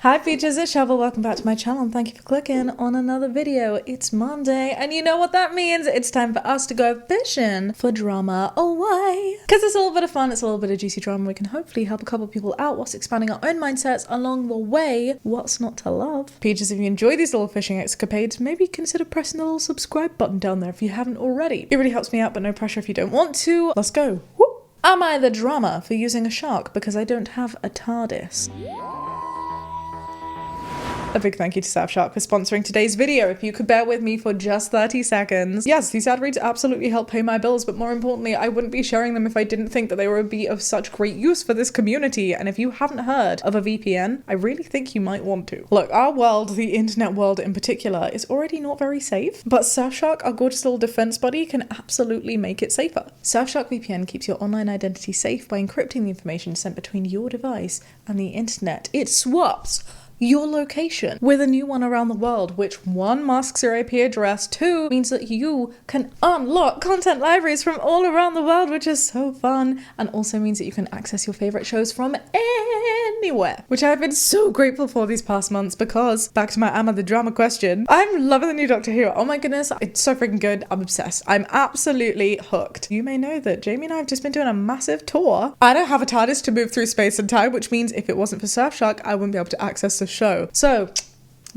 Hi peaches, it's Shaaba. Welcome back to my channel and thank you for clicking on another video. It's Monday and you know what that means. It's time for us to go fishing for drama. Oh, why? Because it's a little bit of fun, it's a little bit of juicy drama. We can hopefully help a couple people out whilst expanding our own mindsets along the way. What's not to love? Peaches, if you enjoy these little fishing escapades, maybe consider pressing the little subscribe button down there if you haven't already. It really helps me out, but no pressure if you don't want to. Let's go. Woo! Am I the drama for using a shark because I don't have a TARDIS? A big thank you to Surfshark for sponsoring today's video. If you could bear with me for just 30 seconds. Yes, these ad reads absolutely help pay my bills, but more importantly, I wouldn't be sharing them if I didn't think that they would be of such great use for this community. And if you haven't heard of a VPN, I really think you might want to. Look, our world, the internet world in particular, is already not very safe, but Surfshark, our gorgeous little defense buddy, can absolutely make it safer. Surfshark VPN keeps your online identity safe by encrypting the information sent between your device and the internet. It swaps your location with a new one around the world, which one, masks your IP address, two, means that you can unlock content libraries from all around the world, which is so fun, and also means that you can access your favorite shows from anywhere, which I've been so grateful for these past months because, back to my Am I the Drama question, I'm loving the new Doctor Who. Oh my goodness, it's so freaking good. I'm obsessed. I'm absolutely hooked. You may know that Jamie and I have just been doing a massive tour. I don't have a TARDIS to move through space and time, which means if it wasn't for Surfshark, I wouldn't be able to access the show. So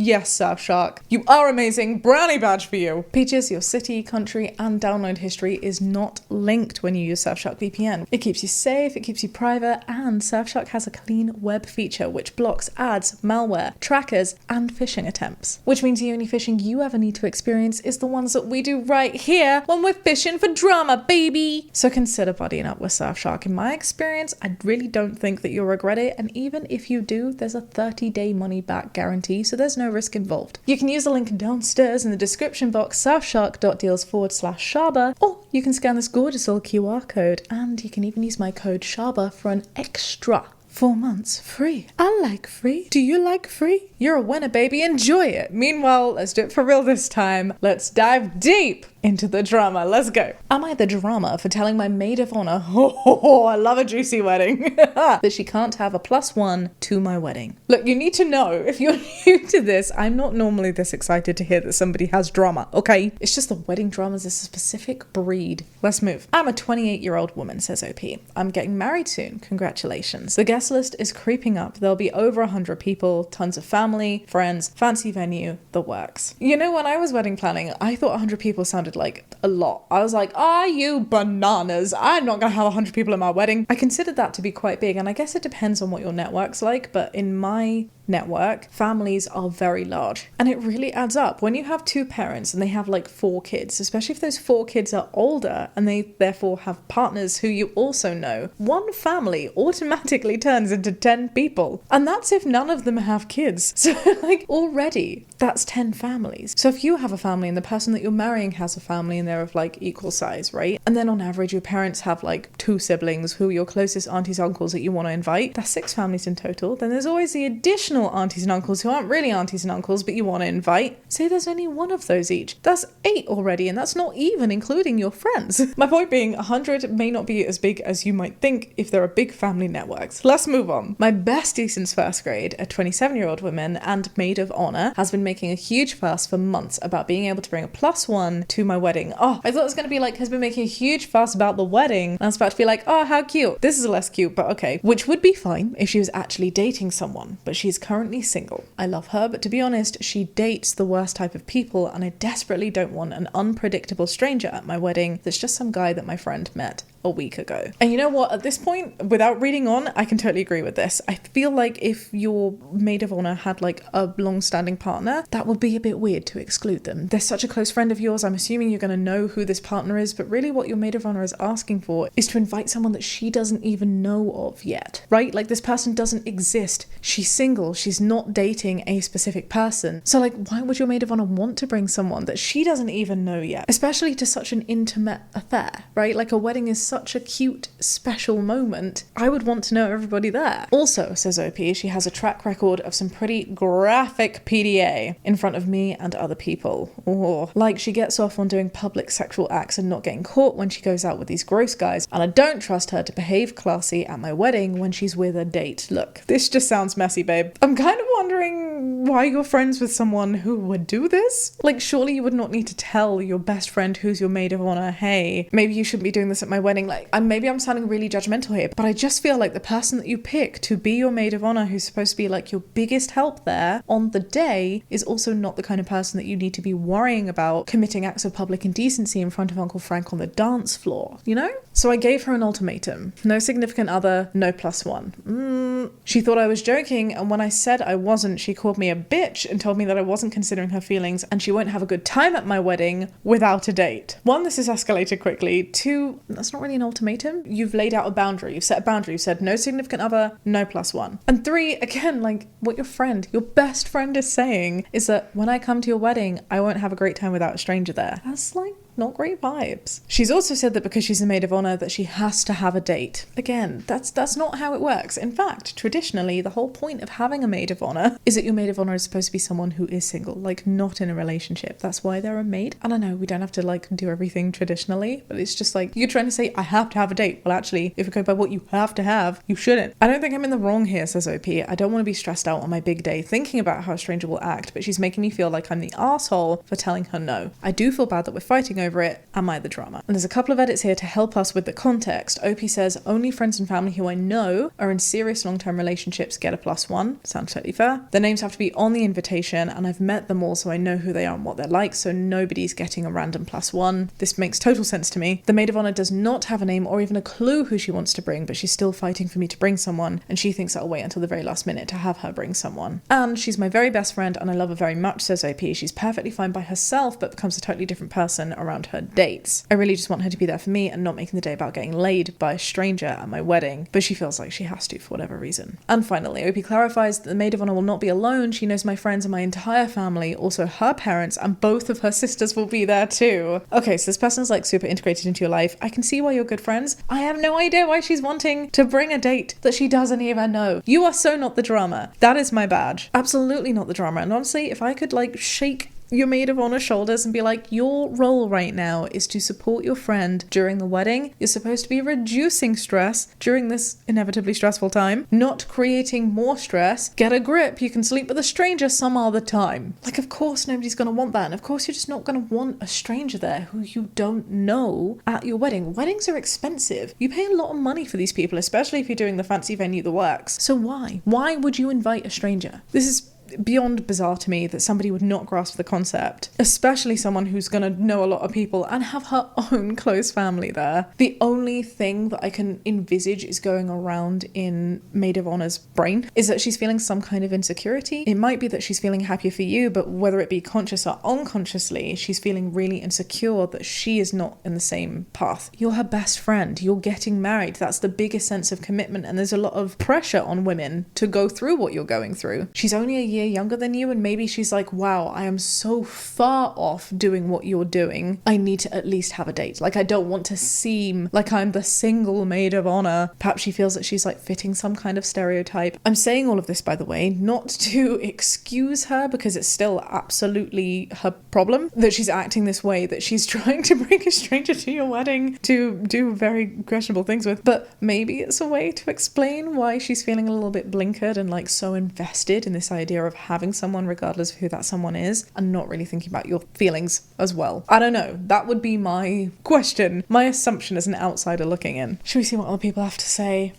yes, Surfshark, you are amazing. Brownie badge for you. Peaches, your city, country, and download history is not linked when you use Surfshark VPN. It keeps you safe, it keeps you private, and Surfshark has a clean web feature which blocks ads, malware, trackers, and phishing attempts. Which means the only phishing you ever need to experience is the ones that we do right here when we're fishing for drama, baby. So consider buddying up with Surfshark. In my experience, I really don't think that you'll regret it, and even if you do, there's a 30-day money-back guarantee, so there's no risk involved. You can use the link downstairs in the description box, surfshark.deals/Shaaba, or you can scan this gorgeous little QR code, and you can even use my code Shaaba for an extra 4 months free. I like free. Do you like free? You're a winner, baby. Enjoy it. Meanwhile, let's do it for real this time. Let's dive deep into the drama. Let's go. Am I the drama for telling my maid of honor, I love a juicy wedding, that she can't have a +1 to my wedding? Look, you need to know, if you're new to this, I'm not normally this excited to hear that somebody has drama, okay? It's just the wedding dramas is a specific breed. Let's move. I'm a 28-year-old woman, says OP. I'm getting married soon. Congratulations. The guest list is creeping up. There'll be over 100 people, tons of family, friends, fancy venue, the works. You know, when I was wedding planning, I thought 100 people sounded like a lot. I was like, are you bananas? I'm not gonna have 100 people at my wedding. I considered that to be quite big, and I guess it depends on what your network's like, but in my network, families are very large, and it really adds up. When you have two parents and they have like 4 kids, especially if those 4 kids are older and they therefore have partners who you also know, one family automatically turns into 10 people, and that's if none of them have kids. So like already that's 10 families. So if you have a family and the person that you're marrying has a family and they're of like equal size, right? And then on average your parents have like 2 siblings who are your closest aunties, uncles that you want to invite. That's 6 families in total. Then there's always the additional aunties and uncles who aren't really aunties and uncles but you want to invite. Say there's only 1 of those each. That's 8 already, and that's not even including your friends. My point being, 100 may not be as big as you might think if there are big family networks. Let's move on. My bestie since 1st grade, a 27-year-old woman and maid of honor, has been making a huge fuss for months about being able to bring a +1 to my wedding. Oh, I thought it was going to be like, has been making a huge fuss about the wedding, and I was about to be like, oh, how cute. This is less cute, but okay. Which would be fine if she was actually dating someone, but she's currently single. I love her, but to be honest, she dates the worst type of people, and I desperately don't want an unpredictable stranger at my wedding that's just some guy that my friend met a week ago. And you know what, at this point, without reading on, I can totally agree with this. I feel like if your maid of honor had like a long-standing partner, that would be a bit weird to exclude them. They're such a close friend of yours, I'm assuming you're going to know who this partner is, but really what your maid of honor is asking for is to invite someone that she doesn't even know of yet, right? Like this person doesn't exist. She's single, she's not dating a specific person. So like, why would your maid of honor want to bring someone that she doesn't even know yet? Especially to such an intimate affair, right? Like a wedding is such a cute, special moment. I would want to know everybody there. Also, says OP, she has a track record of some pretty graphic PDA in front of me and other people. Oh, like she gets off on doing public sexual acts and not getting caught when she goes out with these gross guys, and I don't trust her to behave classy at my wedding when she's with a date. Look, this just sounds messy, babe. I'm kind of wondering why you're friends with someone who would do this. Like, surely you would not need to tell your best friend who's your maid of honor, hey, maybe you shouldn't be doing this at my wedding. Like, maybe I'm sounding really judgmental here, but I just feel like the person that you pick to be your maid of honor, who's supposed to be like your biggest help there on the day, is also not the kind of person that you need to be worrying about committing acts of public indecency in front of Uncle Frank on the dance floor, you know? So I gave her an ultimatum. No significant other, no +1. She thought I was joking, and when I said I wasn't, she called me a bitch and told me that I wasn't considering her feelings and she won't have a good time at my wedding without a date. 1, this has escalated quickly. 2, that's not really an ultimatum. You've laid out a boundary. You've set a boundary. You've said no significant other, no +1. And 3, again, like what your best friend is saying is that when I come to your wedding, I won't have a great time without a stranger there. That's like not great vibes. She's also said that because she's a maid of honor that she has to have a date. Again, that's not how it works. In fact, traditionally, the whole point of having a maid of honor is that your maid of honor is supposed to be someone who is single, like not in a relationship. That's why they're a maid. And I know we don't have to like do everything traditionally, but it's just like you're trying to say I have to have a date. Well, actually, if you go by what you have to have, you shouldn't. I don't think I'm in the wrong here, says OP. I don't want to be stressed out on my big day thinking about how a stranger will act, but she's making me feel like I'm the asshole for telling her no. I do feel bad that we're fighting over it. Am I the drama? And there's a couple of edits here to help us with the context. OP says, only friends and family who I know are in serious long-term relationships get a +1. Sounds totally fair. The names have to be on the invitation, and I've met them all, so I know who they are and what they're like, so nobody's getting a random +1. This makes total sense to me. The maid of honor does not have a name or even a clue who she wants to bring, but she's still fighting for me to bring someone, and she thinks I'll wait until the very last minute to have her bring someone. And she's my very best friend, and I love her very much, says OP. She's perfectly fine by herself, but becomes a totally different person around her dates. I really just want her to be there for me and not making the day about getting laid by a stranger at my wedding, but she feels like she has to for whatever reason. And finally, OP clarifies that the maid of honor will not be alone. She knows my friends and my entire family, also her parents, and both of her sisters will be there too. Okay, so this person's like super integrated into your life. I can see why you're good friends. I have no idea why she's wanting to bring a date that she doesn't even know. You are so not the drama. That is my badge. Absolutely not the drama. And honestly, if I could like shake your maid of honor shoulders and be like, your role right now is to support your friend during the wedding. You're supposed to be reducing stress during this inevitably stressful time, not creating more stress. Get a grip. You can sleep with a stranger some other time. Like, of course nobody's going to want that. And of course you're just not going to want a stranger there who you don't know at your wedding. Weddings are expensive. You pay a lot of money for these people, especially if you're doing the fancy venue that works. So why? Why would you invite a stranger? This is beyond bizarre to me that somebody would not grasp the concept, especially someone who's going to know a lot of people and have her own close family there. The only thing that I can envisage is going around in maid of honor's brain is that she's feeling some kind of insecurity. It might be that she's feeling happy for you, but whether it be conscious or unconsciously, she's feeling really insecure that she is not in the same path. You're her best friend. You're getting married. That's the biggest sense of commitment, and there's a lot of pressure on women to go through what you're going through. She's only a year younger than you, and maybe she's like, wow, I am so far off doing what you're doing. I need to at least have a date. Like, I don't want to seem like I'm the single maid of honor. Perhaps she feels that she's like fitting some kind of stereotype. I'm saying all of this, by the way, not to excuse her, because it's still absolutely her problem that she's acting this way, that she's trying to bring a stranger to your wedding to do very questionable things with. But maybe it's a way to explain why she's feeling a little bit blinkered and like so invested in this idea of having someone regardless of who that someone is, and not really thinking about your feelings as well. I don't know. That would be my question, my assumption as an outsider looking in. Should we see what other people have to say?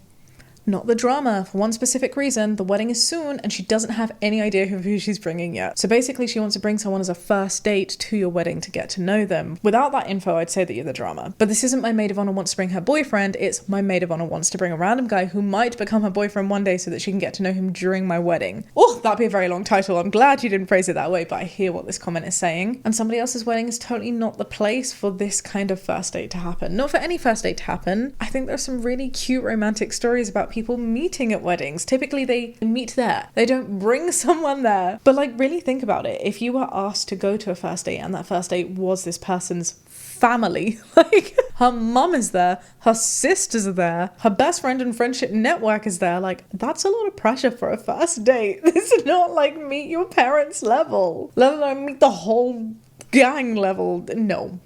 Not the drama. For one specific reason, the wedding is soon and she doesn't have any idea who she's bringing yet. So basically she wants to bring someone as a first date to your wedding to get to know them. Without that info, I'd say that you're the drama. But this isn't my maid of honor wants to bring her boyfriend, it's my maid of honor wants to bring a random guy who might become her boyfriend one day so that she can get to know him during my wedding. Oh, that'd be a very long title. I'm glad you didn't phrase it that way, but I hear what this comment is saying. And somebody else's wedding is totally not the place for this kind of first date to happen. Not for any first date to happen. I think there's some really cute romantic stories about people meeting at weddings. Typically they meet there. They don't bring someone there. But like, really think about it. If you were asked to go to a first date and that first date was this person's family. Like, her mum is there, her sisters are there, her best friend and friendship network is there. Like, that's a lot of pressure for a first date. This is not like meet your parents level, let alone meet the whole gang level. No.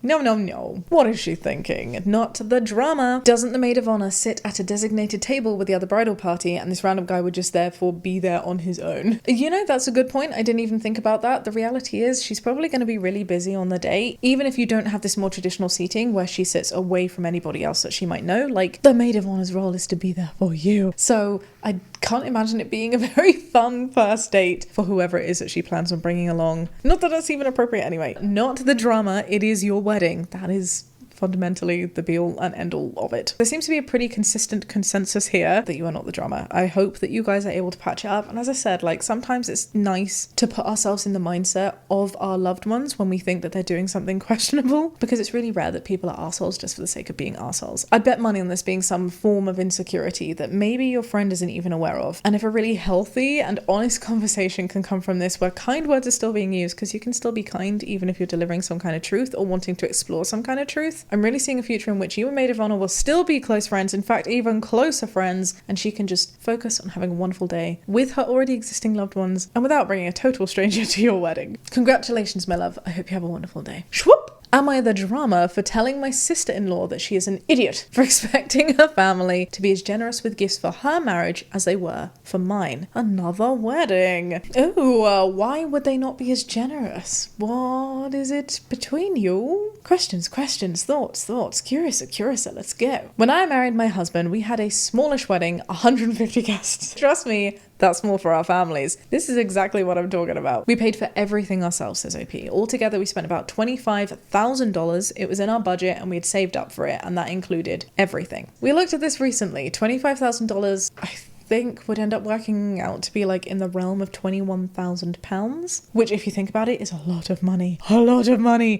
What is she thinking? Not the drama. Doesn't the maid of honor sit at a designated table with the other bridal party, and this random guy would just therefore be there on his own? You know, that's a good point. I didn't even think about that. The reality is she's probably going to be really busy on the date, even if you don't have this more traditional seating where she sits away from anybody else that she might know. Like, the maid of honor's role is to be there for you. So I can't imagine it being a very fun first date for whoever it is that she plans on bringing along. Not that that's even appropriate anyway. Not the drama, it is your wedding. That is fundamentally the be-all and end-all of it. There seems to be a pretty consistent consensus here that you are not the drama. I hope that you guys are able to patch it up. And as I said, like, sometimes it's nice to put ourselves in the mindset of our loved ones when we think that they're doing something questionable, because it's really rare that people are arseholes just for the sake of being arseholes. I'd bet money on this being some form of insecurity that maybe your friend isn't even aware of. And if a really healthy and honest conversation can come from this, where kind words are still being used, because you can still be kind even if you're delivering some kind of truth or wanting to explore some kind of truth, I'm really seeing a future in which you and maid of honor will still be close friends, in fact even closer friends, and she can just focus on having a wonderful day with her already existing loved ones and without bringing a total stranger to your wedding. Congratulations, my love. I hope you have a wonderful day. Shwoop! Am I the drama for telling my sister-in-law that she is an idiot for expecting her family to be as generous with gifts for her marriage as they were for mine? Another wedding. Oh, why would they not be as generous? What is it between you? Questions, thoughts. Curiouser, let's go. When I married my husband, we had a smallish wedding, 150 guests. Trust me, that's small for our families. This is exactly what I'm talking about. We paid for everything ourselves, says OP. Altogether, we spent about $25,000. It was in our budget and we had saved up for it, and that included everything. We looked at this recently. $25,000, I think, would end up working out to be like in the realm of £21,000, which, if you think about it, is a lot of money.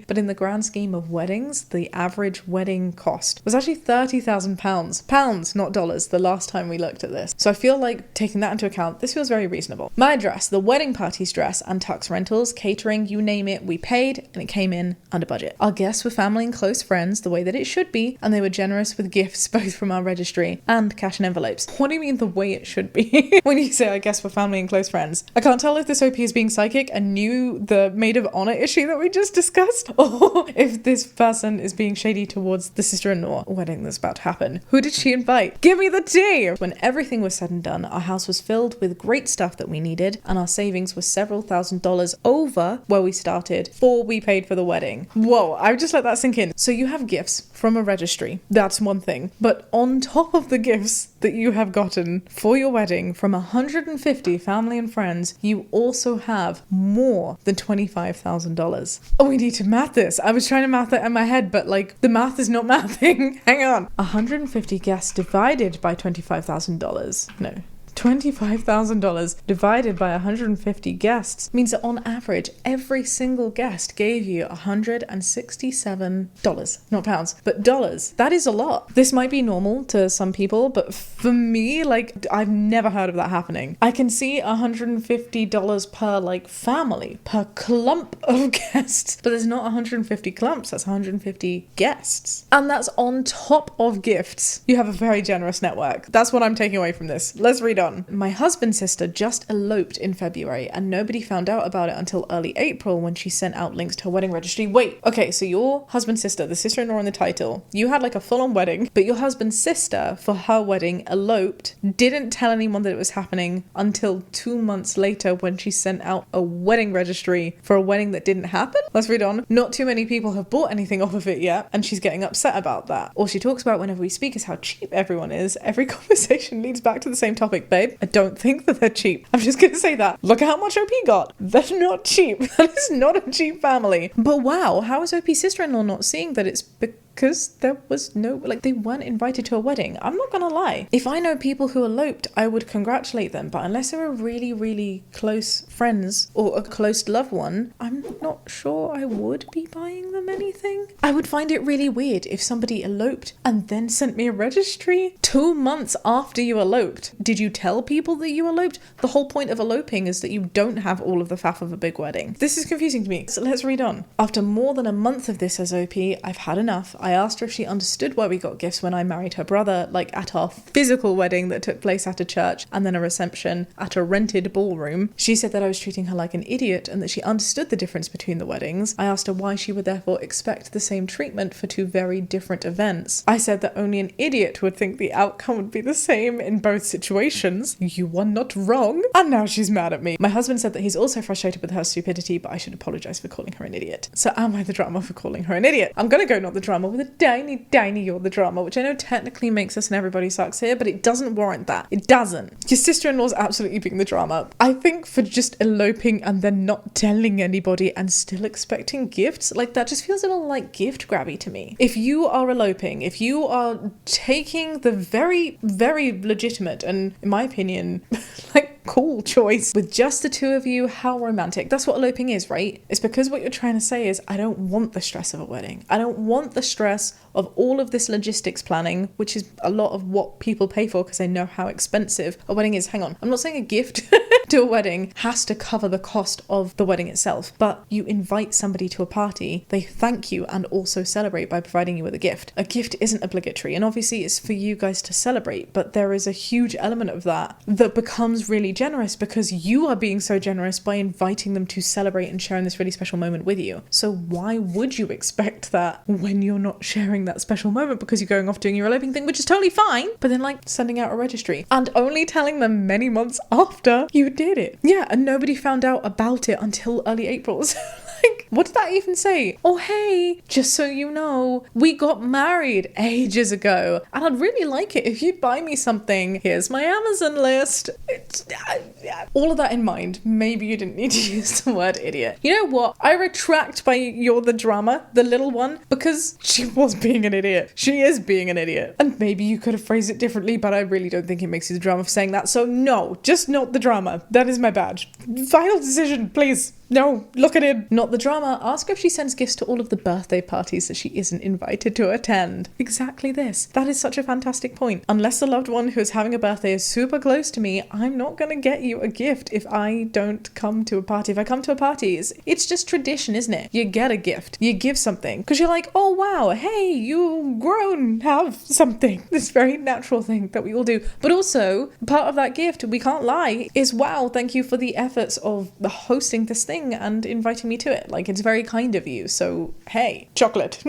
But in the grand scheme of weddings, the average wedding cost was actually £30,000. Pounds, not dollars, the last time we looked at this. So I feel like, taking that into account, this feels very reasonable. My dress, the wedding party's dress, and tux rentals, catering, you name it, we paid, and it came in under budget. Our guests were family and close friends, the way that it should be, and they were generous with gifts both from our registry and cash and envelopes. What do you mean the way it should be? When you say, I guess, for family and close friends, I can't tell if this OP is being psychic and knew the maid of honor issue that we just discussed, or if this person is being shady towards the sister-in-law wedding that's about to happen. Who did she invite? Give me the tea! When everything was said and done, our house was filled with great stuff that we needed, and our savings was several $1,000s over where we started before we paid for the wedding. Whoa, I would just let that sink in. So you have gifts from a registry, that's one thing, but on top of the gifts that you have gotten for your wedding from 150 family and friends, you also have more than $25,000. Oh, we need to math this. I was trying to math it in my head, but like, the math is not mathing. Hang on. 150 guests divided by $25,000. No. $25,000 divided by 150 guests means that on average, every single guest gave you $167, not pounds, but dollars. That is a lot. This might be normal to some people, but for me, like, I've never heard of that happening. I can see $150 per, like, family, per clump of guests, but there's not 150 clumps, that's 150 guests. And that's on top of gifts. You have a very generous network. That's what I'm taking away from this. Let's read on. My husband's sister just eloped in February and nobody found out about it until early April when she sent out links to her wedding registry. Wait, okay, so your husband's sister, the sister-in-law in the title, you had like a full-on wedding, but your husband's sister for her wedding eloped, didn't tell anyone that it was happening until 2 months later when she sent out a wedding registry for a wedding that didn't happen? Let's read on. Not too many people have bought anything off of it yet, and she's getting upset about that. All she talks about whenever we speak is how cheap everyone is. Every conversation leads back to the same topic. Babe, I don't think that they're cheap. I'm just gonna say that. Look at how much OP got. They're not cheap. That is not a cheap family. But wow, how is OP's sister-in-law not seeing that it's because there was no, like, they weren't invited to a wedding. I'm not gonna lie. If I know people who eloped, I would congratulate them, but unless they're a really, really close friends or a close loved one, I'm not sure I would be buying them anything. I would find it really weird if somebody eloped and then sent me a registry 2 months after you eloped. Did you tell people that you eloped? The whole point of eloping is that you don't have all of the faff of a big wedding. This is confusing to me, so let's read on. After more than a month of this as OP, I've had enough. I asked her if she understood why we got gifts when I married her brother, like at our physical wedding that took place at a church and then a reception at a rented ballroom. She said that I was treating her like an idiot and that she understood the difference between the weddings. I asked her why she would therefore expect the same treatment for two very different events. I said that only an idiot would think the outcome would be the same in both situations. You were not wrong. And now she's mad at me. My husband said that he's also frustrated with her stupidity, but I should apologise for calling her an idiot. So am I the drama for calling her an idiot? I'm gonna go not the drama with a tiny you're the drama, which I know technically makes us an everybody sucks here, but it doesn't warrant that. It doesn't. Your sister-in-law's absolutely being the drama. I think for just eloping and then not telling anybody and still expecting gifts, like that just feels a little like gift grabby to me. If you are eloping, if you are taking the very, very legitimate and, in my opinion, like cool choice with just the two of you, how romantic. That's what eloping is, right? It's because what you're trying to say is, I don't want the stress of a wedding. I don't want the stress of all of this logistics planning, which is a lot of what people pay for because they know how expensive a wedding is. Hang on, I'm not saying a gift to a wedding has to cover the cost of the wedding itself, but you invite somebody to a party, they thank you and also celebrate by providing you with a gift. A gift isn't obligatory, and obviously it's for you guys to celebrate, but there is a huge element of that becomes really generous because you are being so generous by inviting them to celebrate and sharing this really special moment with you. So why would you expect that when you're not sharing that special moment because you're going off doing your eloping thing, which is totally fine, but then like sending out a registry and only telling them many months after you did it. Yeah, and nobody found out about it until early April. So like, what did that even say? Oh, hey, just so you know, we got married ages ago, and I'd really like it if you'd buy me something. Here's my Amazon list. All of that in mind, maybe you didn't need to use the word idiot. You know what? I retract by you're the drama, the little one, because she was being an idiot. She is being an idiot. And maybe you could have phrased it differently, but I really don't think it makes you the drama for saying that. So no, just not the drama. That is my badge. Final decision, please. No, look at it. Not the drama. Ask her if she sends gifts to all of the birthday parties that she isn't invited to attend. Exactly this. That is such a fantastic point. Unless the loved one who is having a birthday is super close to me, I'm not going to get you a gift if I don't come to a party. If I come to a party, it's just tradition, isn't it? You get a gift. You give something. Because you're like, oh wow, hey, you grown, have something. This very natural thing that we all do. But also, part of that gift, we can't lie, is wow, thank you for the efforts of hosting this thing and inviting me to it. Like, it's very kind of you, so hey, chocolate.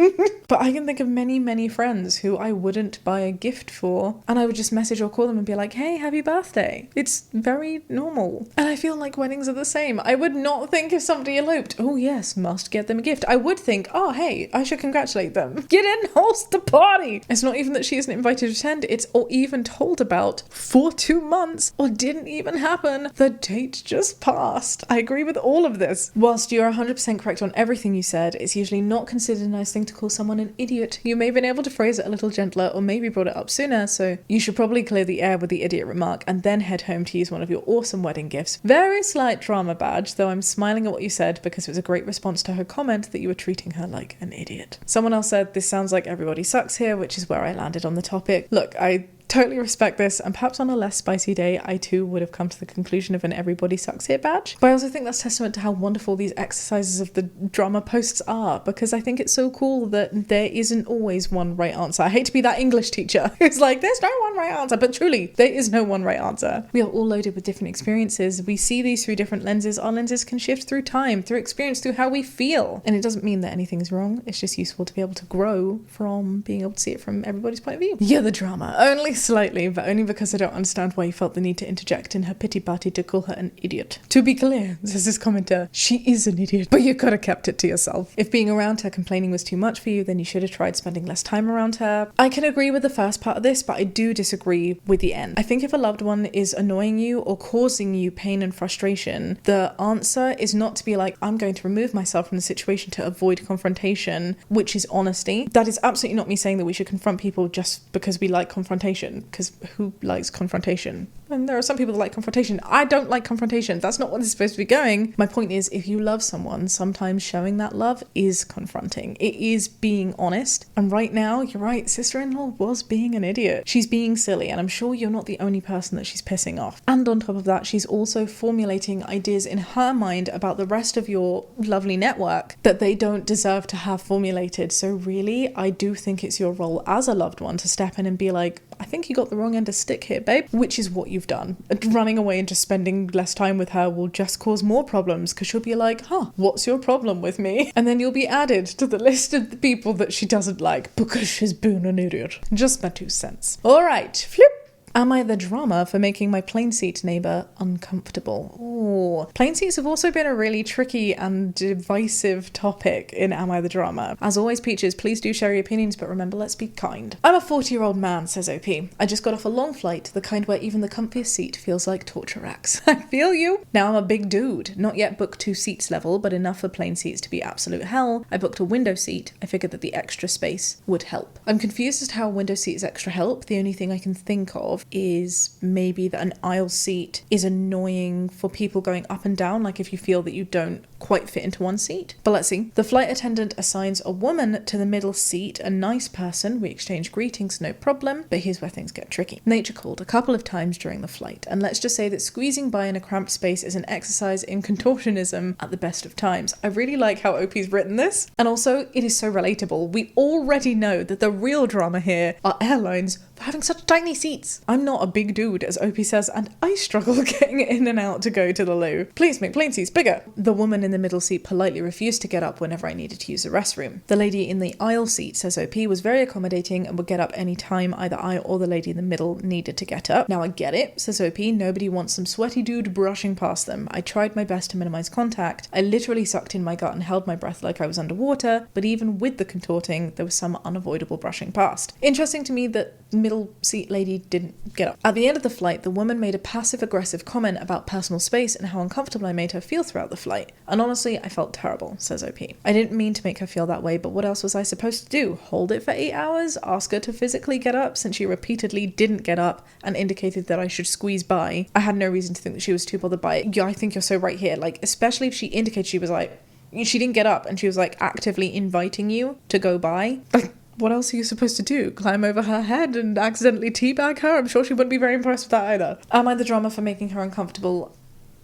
But I can think of many friends who I wouldn't buy a gift for, and I would just message or call them and be like, hey, happy birthday. It's very normal. And I feel like weddings are the same. I would not think if somebody eloped, oh yes, must get them a gift. I would think, oh hey, I should congratulate them. Get in, host the party. It's not even that she isn't invited to attend, it's or even told about for 2 months, or didn't even happen. The date just passed. I agree with all of this. Whilst you're 100% correct on everything you said, it's usually not considered a nice thing to call someone an idiot. You may have been able to phrase it a little gentler or maybe brought it up sooner, so you should probably clear the air with the idiot remark and then head home to use one of your awesome wedding gifts. Very slight drama badge, though I'm smiling at what you said because it was a great response to her comment that you were treating her like an idiot. Someone else said, this sounds like everybody sucks here, which is where I landed on the topic. Look, I totally respect this, and perhaps on a less spicy day I too would have come to the conclusion of an everybody sucks here badge, but I also think that's testament to how wonderful these exercises of the drama posts are, because I think it's so cool that there isn't always one right answer. I hate to be that English teacher who's like, there's no one right answer, but truly there is no one right answer. We are all loaded with different experiences. We see these through different lenses. Our lenses can shift through time, through experience, through how we feel, and it doesn't mean that anything is wrong. It's just useful to be able to grow from being able to see it from everybody's point of view. You're the drama. Only Slightly, but only because I don't understand why you felt the need to interject in her pity party to call her an idiot. To be clear, says this commenter, she is an idiot, but you could have kept it to yourself. If being around her complaining was too much for you, then you should have tried spending less time around her. I can agree with the first part of this, but I do disagree with the end. I think if a loved one is annoying you or causing you pain and frustration, the answer is not to be like, I'm going to remove myself from the situation to avoid confrontation, which is honesty. That is absolutely not me saying that we should confront people just because we like confrontation, because who likes confrontation? And there are some people that like confrontation. I don't like confrontation. That's not what it's supposed to be going. My point is, if you love someone, sometimes showing that love is confronting. It is being honest. And right now, you're right, sister-in-law was being an idiot. She's being silly, and I'm sure you're not the only person that she's pissing off. And on top of that, she's also formulating ideas in her mind about the rest of your lovely network that they don't deserve to have formulated. So really, I do think it's your role as a loved one to step in and be like, I think you got the wrong end of stick here, babe, which is what you've done. Running away and just spending less time with her will just cause more problems, because she'll be like, what's your problem with me? And then you'll be added to the list of the people that she doesn't like because she's been an idiot. Just my 2 cents. All right, flip. Am I the drama for making my plane seat neighbour uncomfortable? Ooh. Plane seats have also been a really tricky and divisive topic in Am I the Drama? As always, Peaches, please do share your opinions, but remember, let's be kind. I'm a 40-year-old man, says OP. I just got off a long flight, the kind where even the comfiest seat feels like torture racks. I feel you. Now I'm a big dude. Not yet booked 2 seats level, but enough for plane seats to be absolute hell. I booked a window seat. I figured that the extra space would help. I'm confused as to how a window seat is extra help. The only thing I can think of is maybe that an aisle seat is annoying for people going up and down, like if you feel that you don't quite fit into one seat. But let's see. The flight attendant assigns a woman to the middle seat, a nice person. We exchange greetings, no problem. But here's where things get tricky. Nature called a couple of times during the flight, and let's just say that squeezing by in a cramped space is an exercise in contortionism at the best of times. I really like how OP's written this, and also it is so relatable. We already know that the real drama here are airlines for having such tiny seats. I'm not a big dude, as OP says, and I struggle getting in and out to go to the loo. Please make plane seats bigger. The woman in the middle seat politely refused to get up whenever I needed to use the restroom. The lady in the aisle seat, says OP, was very accommodating and would get up any time either I or the lady in the middle needed to get up. Now I get it, says OP, nobody wants some sweaty dude brushing past them. I tried my best to minimize contact. I literally sucked in my gut and held my breath like I was underwater, but even with the contorting, there was some unavoidable brushing past. Interesting to me that middle seat lady didn't get up. At the end of the flight, the woman made a passive-aggressive comment about personal space and how uncomfortable I made her feel throughout the flight. And honestly, I felt terrible, says OP. I didn't mean to make her feel that way, but what else was I supposed to do? Hold it for 8 hours? Ask her to physically get up since she repeatedly didn't get up and indicated that I should squeeze by? I had no reason to think that she was too bothered by it. Yeah, I think you're so right here. Like, especially if she indicated she was like, she didn't get up and she was like actively inviting you to go by. Like, what else are you supposed to do? Climb over her head and accidentally teabag her? I'm sure she wouldn't be very impressed with that either. Am I the drama for making her uncomfortable?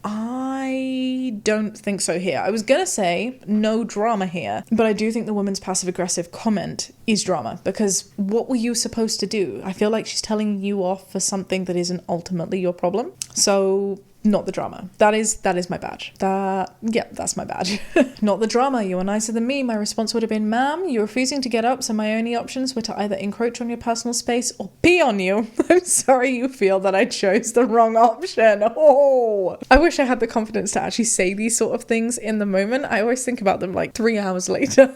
I don't think so here. I was gonna say no drama here, but I do think the woman's passive-aggressive comment is drama, because what were you supposed to do? I feel like she's telling you off for something that isn't ultimately your problem. So not the drama. That is my badge. That's my badge. Not the drama. You are nicer than me. My response would have been, ma'am, you're refusing to get up, so my only options were to either encroach on your personal space or pee on you. I'm sorry you feel that I chose the wrong option. Oh, I wish I had the confidence to actually say these sort of things in the moment. I always think about them like 3 hours later.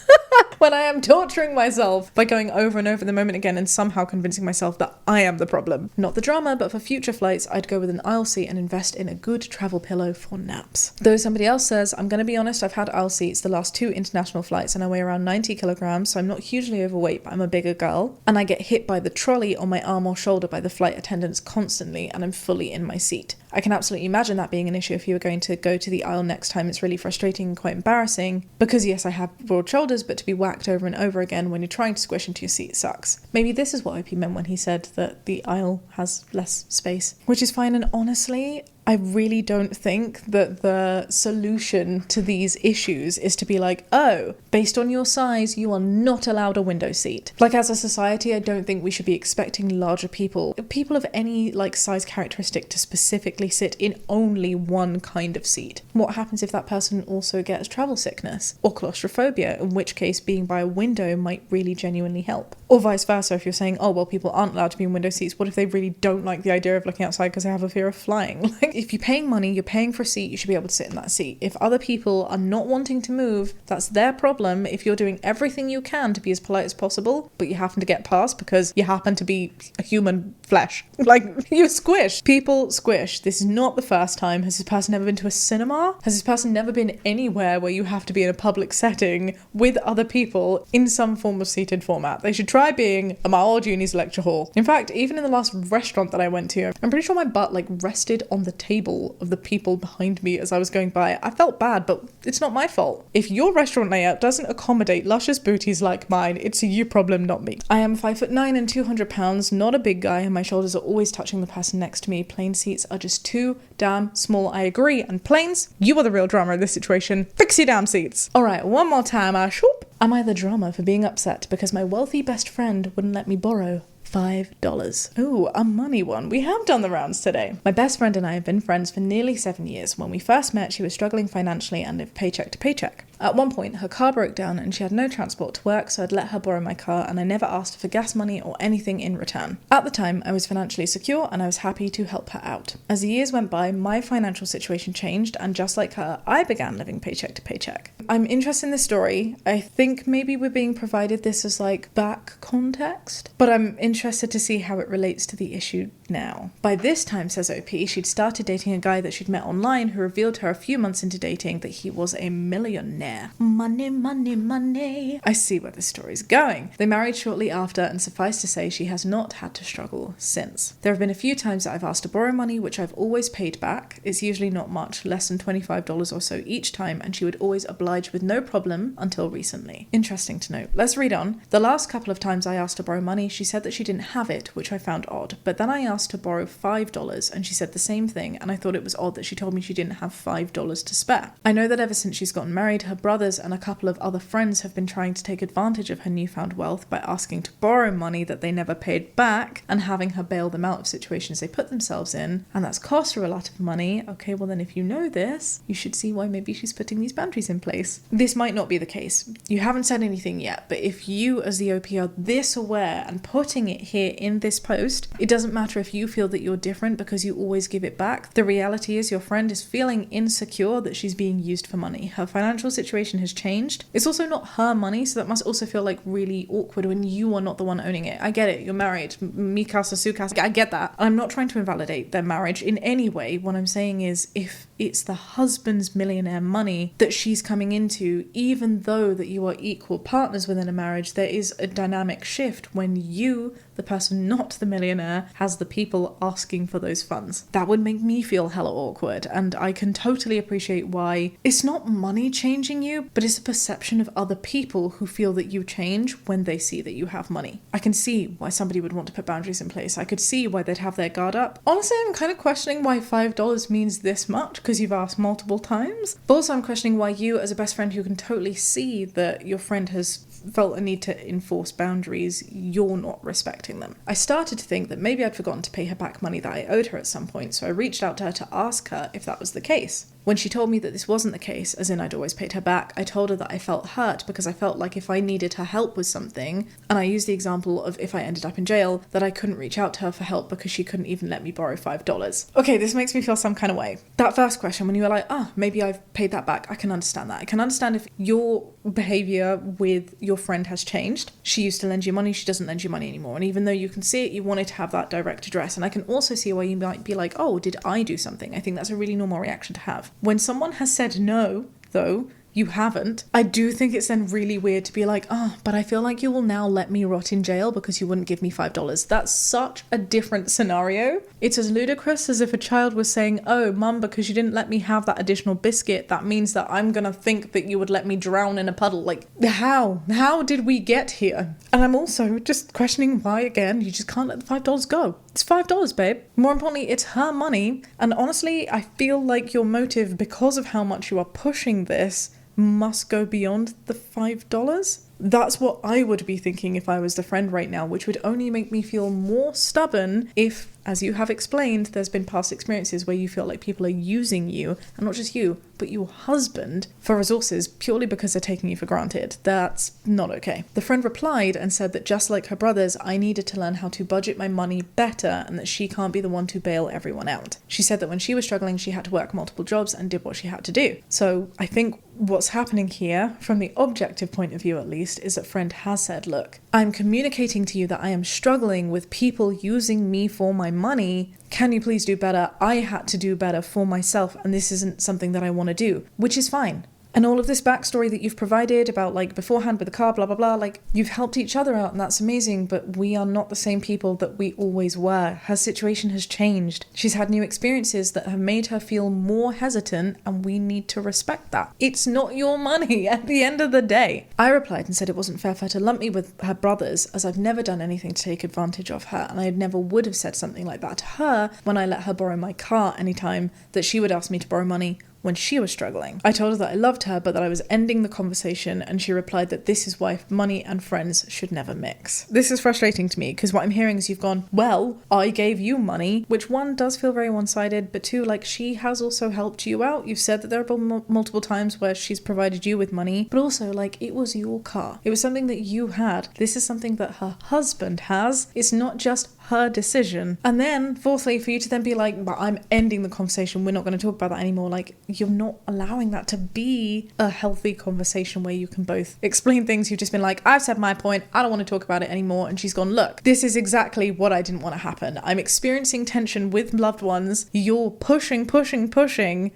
When I am torturing myself by going over and over the moment again and somehow convincing myself that I am the problem. Not the drama, but for future flights, I'd go with an aisle seat and invest in a good travel pillow for naps. Though somebody else says, I'm going to be honest, I've had aisle seats the last 2 international flights and I weigh around 90 kilograms, so I'm not hugely overweight, but I'm a bigger girl. And I get hit by the trolley on my arm or shoulder by the flight attendants constantly, and I'm fully in my seat. I can absolutely imagine that being an issue if you were going to go to the aisle next time. It's really frustrating and quite embarrassing, because yes, I have broad shoulders, but to be whacked over and over again when you're trying to squish into your seat sucks. Maybe this is what OP meant when he said that the aisle has less space, which is fine. And honestly, I really don't think that the solution to these issues is to be like, oh, based on your size, you are not allowed a window seat. Like, as a society, I don't think we should be expecting larger people of any like size characteristic to specifically sit in only one kind of seat. What happens if that person also gets travel sickness or claustrophobia, in which case being by a window might really genuinely help? Or vice versa, if you're saying, oh, well, people aren't allowed to be in window seats, what if they really don't like the idea of looking outside because they have a fear of flying? Like, if you're paying money, you're paying for a seat, you should be able to sit in that seat. If other people are not wanting to move, that's their problem. If you're doing everything you can to be as polite as possible, but you happen to get past because you happen to be a human flesh, like, you squish. People squish. This is not the first time. Has this person ever been to a cinema? Has this person never been anywhere where you have to be in a public setting with other people in some form of seated format? They should try being at my old uni's lecture hall. In fact, even in the last restaurant that I went to, I'm pretty sure my butt like rested on the table of the people behind me as I was going by. I felt bad, but it's not my fault. If your restaurant layout doesn't accommodate luscious booties like mine, it's a you problem, not me. I am 5'9" and 200 pounds, not a big guy, and my shoulders are always touching the person next to me. Plane seats are just too damn small. I agree. And planes, you are the real drama in this situation. Fix your damn seats. All right, one more time. Shoop. Am I the drama for being upset because my wealthy best friend wouldn't let me borrow $5? Ooh, a money one. We have done the rounds today. My best friend and I have been friends for nearly 7 years. When we first met, she was struggling financially and lived paycheck to paycheck. At one point, her car broke down and she had no transport to work, so I'd let her borrow my car and I never asked her for gas money or anything in return. At the time, I was financially secure and I was happy to help her out. As the years went by, my financial situation changed, and just like her, I began living paycheck to paycheck. I'm interested in this story. I think maybe we're being provided this as like back context, but I'm interested to see how it relates to the issue now. By this time, says OP, she'd started dating a guy that she'd met online who revealed to her a few months into dating that he was a millionaire. Money, money, money. I see where this story's going. They married shortly after, and suffice to say, she has not had to struggle since. There have been a few times that I've asked to borrow money, which I've always paid back. It's usually not much, less than $25 or so each time, and she would always oblige with no problem until recently. Interesting to note. Let's read on. The last couple of times I asked to borrow money, she said that she didn't have it, which I found odd. But then I asked to borrow $5, and she said the same thing, and I thought it was odd that she told me she didn't have $5 to spare. I know that ever since she's gotten married, her brothers and a couple of other friends have been trying to take advantage of her newfound wealth by asking to borrow money that they never paid back and having her bail them out of situations they put themselves in, and that's cost her a lot of money. Okay, well then if you know this, you should see why maybe she's putting these boundaries in place. This might not be the case. You haven't said anything yet, but if you as the OP are this aware and putting it here in this post, it doesn't matter if you feel that you're different because you always give it back. The reality is your friend is feeling insecure that she's being used for money. Her financial situation has changed. It's also not her money, so that must also feel like really awkward when you are not the one owning it. I get it, you're married. Mi casa, su casa. I get that. I'm not trying to invalidate their marriage in any way. What I'm saying is if it's the husband's millionaire money that she's coming into, even though that you are equal partners within a marriage, there is a dynamic shift when you, the person not the millionaire, has the people asking for those funds. That would make me feel hella awkward, and I can totally appreciate why it's not money changing you, but it's a perception of other people who feel that you change when they see that you have money. I can see why somebody would want to put boundaries in place. I could see why they'd have their guard up. Honestly, I'm kind of questioning why $5 means this much, because you've asked multiple times. But also I'm questioning why you, as a best friend who can totally see that your friend has felt a need to enforce boundaries, you're not respecting them. I started to think that maybe I'd forgotten to pay her back money that I owed her at some point, so I reached out to her to ask her if that was the case. When she told me that this wasn't the case, as in I'd always paid her back, I told her that I felt hurt because I felt like if I needed her help with something, and I used the example of if I ended up in jail, that I couldn't reach out to her for help because she couldn't even let me borrow $5. Okay, this makes me feel some kind of way. That first question, when you were like, maybe I've paid that back, I can understand that. I can understand if your behaviour with your friend has changed. She used to lend you money, she doesn't lend you money anymore. And even though you can see it, you wanted to have that direct address. And I can also see why you might be like, oh, did I do something? I think that's a really normal reaction to have. When someone has said no, though, you haven't, I do think it's then really weird to be like, but I feel like you will now let me rot in jail because you wouldn't give me $5. That's such a different scenario. It's as ludicrous as if a child was saying, oh, mum, because you didn't let me have that additional biscuit, that means that I'm gonna think that you would let me drown in a puddle. Like, how did we get here? And I'm also just questioning why, again, you just can't let the $5 go. It's $5, babe. More importantly, it's her money. And honestly, I feel like your motive, because of how much you are pushing this, must go beyond the $5. That's what I would be thinking if I was the friend right now, which would only make me feel more stubborn if, as you have explained, there's been past experiences where you feel like people are using you, and not just you, but your husband for resources purely because they're taking you for granted. That's not okay. The friend replied and said that just like her brothers, I needed to learn how to budget my money better and that she can't be the one to bail everyone out. She said that when she was struggling, she had to work multiple jobs and did what she had to do. So I think what's happening here, from the objective point of view at least, is that friend has said, look, I'm communicating to you that I am struggling with people using me for my money. Can you please do better? I had to do better for myself, and this isn't something that I want to do, which is fine. And all of this backstory that you've provided about like beforehand with the car, blah, blah, blah, like you've helped each other out and that's amazing, but we are not the same people that we always were. Her situation has changed. She's had new experiences that have made her feel more hesitant and we need to respect that. It's not your money at the end of the day. I replied and said it wasn't fair for her to lump me with her brothers as I've never done anything to take advantage of her and I never would have said something like that to her when I let her borrow my car anytime that she would ask me to borrow money when she was struggling. I told her that I loved her, but that I was ending the conversation, and she replied that this is why money and friends should never mix. This is frustrating to me, because what I'm hearing is you've gone, well, I gave you money, which one, does feel very one-sided, but two, like she has also helped you out. You've said that there have been multiple times where she's provided you with money, but also like it was your car. It was something that you had. This is something that her husband has. It's not just her decision. And then fourthly, for you to then be like, but I'm ending the conversation, we're not going to talk about that anymore. Like you're not allowing that to be a healthy conversation where you can both explain things. You've just been like, I've said my point, I don't want to talk about it anymore. And she's gone, look, this is exactly what I didn't want to happen. I'm experiencing tension with loved ones. You're pushing,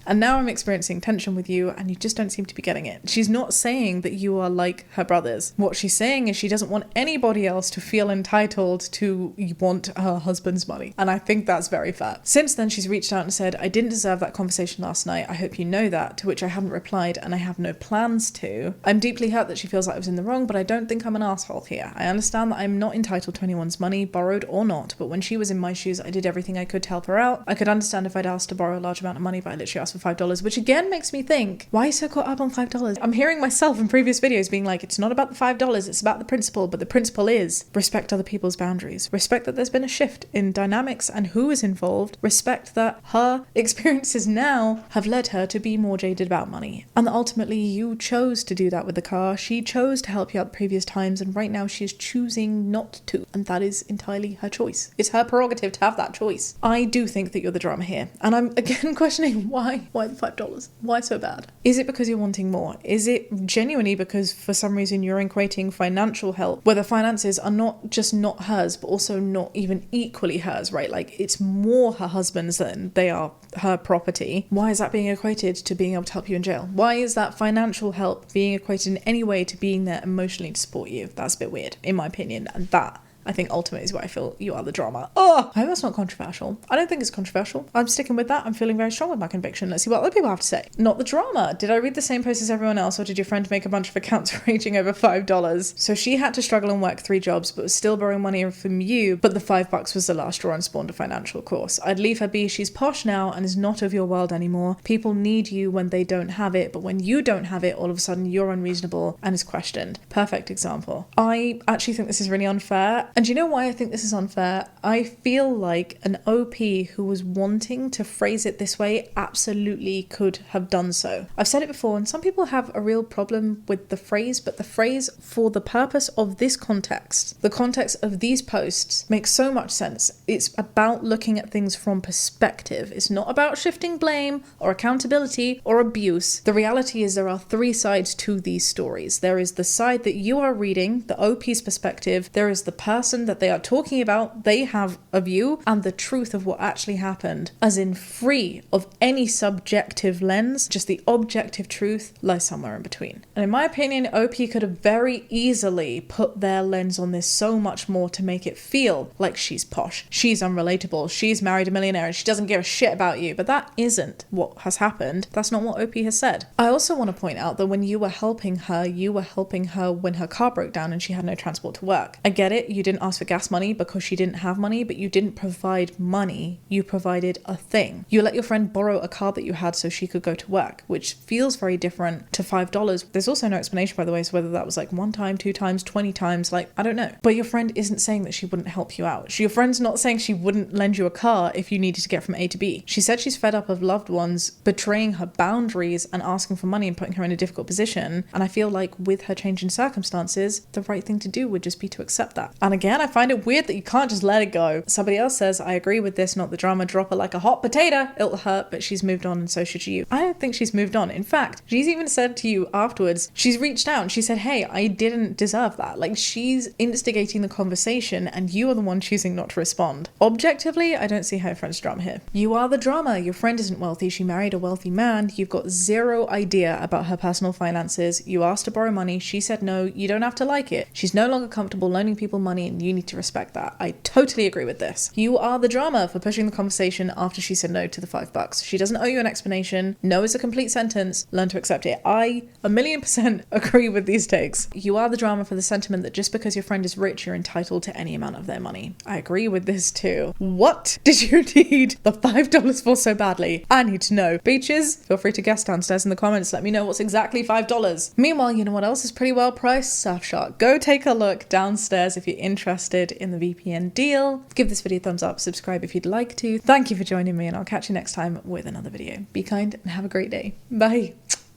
and now I'm experiencing tension with you and you just don't seem to be getting it. She's not saying that you are like her brothers. What she's saying is she doesn't want anybody else to feel entitled to want her husband's money. And I think that's very fair. Since then, she's reached out and said, I didn't deserve that conversation last night. I hope you know that, to which I haven't replied and I have no plans to. I'm deeply hurt that she feels like I was in the wrong, but I don't think I'm an asshole here. I understand that I'm not entitled to anyone's money, borrowed or not, but when she was in my shoes, I did everything I could to help her out. I could understand if I'd asked to borrow a large amount of money, but I literally asked for $5, which again makes me think, why are you so caught up on $5? I'm hearing myself in previous videos being like, it's not about the $5, it's about the principle, but the principle is respect other people's boundaries. Respect that there's been a shift in dynamics and who is involved. Respect that her experiences now have led her to be more jaded about money. And that ultimately you chose to do that with the car. She chose to help you out the previous times and right now she is choosing not to. And that is entirely her choice. It's her prerogative to have that choice. I do think that you're the drama here. And I'm again questioning why the $5? Why so bad? Is it because you're wanting more? Is it genuinely because for some reason you're equating financial help, where the finances are not just not hers, but also not even equally hers, right? Like it's more her husband's than they are her property. Why is that being equated to being able to help you in jail? Why is that financial help being equated in any way to being there emotionally to support you? That's a bit weird, in my opinion. And that, I think, ultimately is where I feel you are the drama. Oh, I hope that's not controversial. I don't think it's controversial. I'm sticking with that. I'm feeling very strong with my conviction. Let's see what other people have to say. Not the drama. Did I read the same post as everyone else, or did your friend make a bunch of accounts ranging over $5? So she had to struggle and work 3 jobs, but was still borrowing money from you, but the $5 was the last straw and spawned a financial course. I'd leave her be. She's posh now and is not of your world anymore. People need you when they don't have it, but when you don't have it, all of a sudden you're unreasonable and is questioned. Perfect example. I actually think this is really unfair. And do you know why I think this is unfair? I feel like an OP who was wanting to phrase it this way absolutely could have done so. I've said it before, and some people have a real problem with the phrase, but the phrase for the purpose of this context, the context of these posts, makes so much sense. It's about looking at things from perspective. It's not about shifting blame or accountability or abuse. The reality is there are 3 sides to these stories. There is the side that you are reading, the OP's perspective. There is the person that they are talking about, they have a view, and the truth of what actually happened, as in free of any subjective lens. Just the objective truth lies somewhere in between. And in my opinion, OP could have very easily put their lens on this so much more to make it feel like she's posh, she's unrelatable, she's married a millionaire and she doesn't give a shit about you. But that isn't what has happened. That's not what OP has said. I also want to point out that when you were helping her when her car broke down and she had no transport to work. I get it, you didn't ask for gas money because she didn't have money, but you didn't provide money. You provided a thing. You let your friend borrow a car that you had so she could go to work, which feels very different to $5. There's also no explanation, by the way, so whether that was like 1 time, 2 times, 20 times, like, I don't know. But your friend isn't saying that she wouldn't help you out. Your friend's not saying she wouldn't lend you a car if you needed to get from A to B. She said she's fed up of loved ones betraying her boundaries and asking for money and putting her in a difficult position. And I feel like with her change in circumstances, the right thing to do would just be to accept that. And again, I find it weird that you can't just let it go. Somebody else says, I agree with this, not the drama, drop her like a hot potato. It'll hurt, but she's moved on and so should you. I don't think she's moved on. In fact, she's even said to you afterwards, she's reached out and she said, hey, I didn't deserve that. Like, she's instigating the conversation and you are the one choosing not to respond. Objectively, I don't see how your friend's drama here. You are the drama. Your friend isn't wealthy. She married a wealthy man. You've got zero idea about her personal finances. You asked to borrow money. She said no. You don't have to like it. She's no longer comfortable loaning people money and you need to respect that. I totally agree with this. You are the drama for pushing the conversation after she said no to the $5. She doesn't owe you an explanation. No is a complete sentence. Learn to accept it. I 1,000,000% agree with these takes. You are the drama for the sentiment that just because your friend is rich, you're entitled to any amount of their money. I agree with this too. What did you need the $5 for so badly? I need to know. Beaches, feel free to guess downstairs in the comments. Let me know what's exactly $5. Meanwhile, you know what else is pretty well priced? Surfshark. Go take a look downstairs if you're interested in the VPN deal. Give this video a thumbs up, subscribe if you'd like to. Thank you for joining me and I'll catch you next time with another video. Be kind and have a great day. Bye.